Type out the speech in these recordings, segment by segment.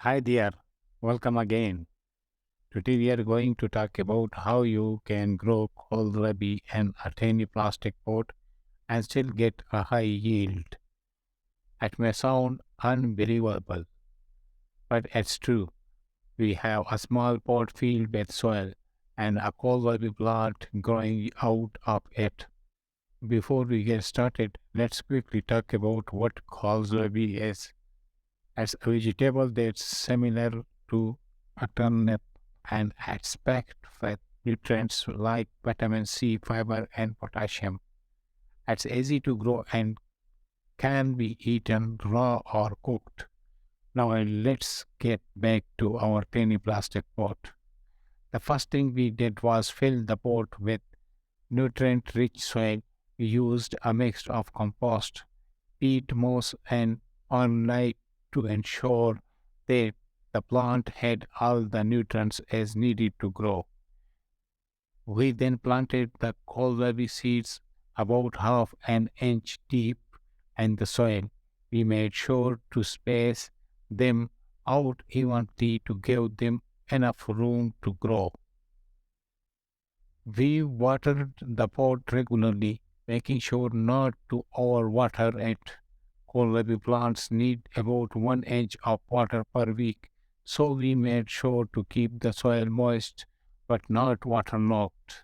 Hi there, welcome again. Today we are going to talk about how you can grow kohlrabi in a tiny plastic pot and still get a high yield. It may sound unbelievable, but it's true. We have a small pot filled with soil and a kohlrabi plant growing out of it. Before we get started, let's quickly talk about what kohlrabi is. It's a vegetable that's similar to a turnip and it's packed with nutrients like vitamin C, fiber, and potassium. It's easy to grow and can be eaten raw or cooked. Now let's get back to our tiny plastic pot. The first thing we did was fill the pot with nutrient-rich soil. We used a mix of compost, peat moss, and perlite to ensure that the plant had all the nutrients as needed to grow. We then planted the kohlrabi seeds about half an inch deep in the soil. We made sure to space them out evenly to give them enough room to grow. We watered the pot regularly, making sure not to overwater it. Kohlrabi plants need about 1 inch of water per week, so we made sure to keep the soil moist but not waterlogged.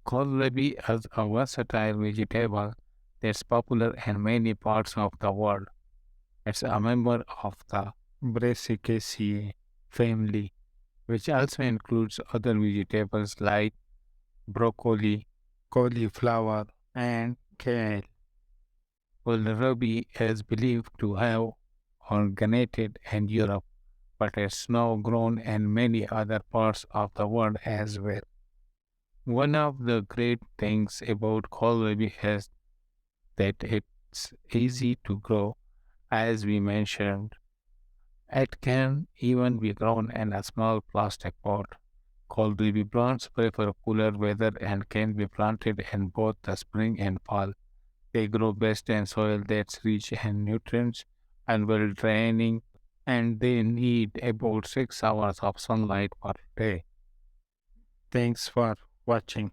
Kohlrabi is a versatile vegetable that's popular in many parts of the world. It's a member of the Brassicaceae family, which also includes other vegetables like broccoli, cauliflower, and kale. Kohlrabi is believed to have originated in Europe, but is now grown in many other parts of the world as well. One of the great things about kohlrabi is that it's easy to grow, as we mentioned. It can even be grown in a small plastic pot. Kohlrabi plants prefer cooler weather and can be planted in both the spring and fall. They grow best in soil that's rich in nutrients and well draining, and they need about 6 hours of sunlight per day. Thanks for watching.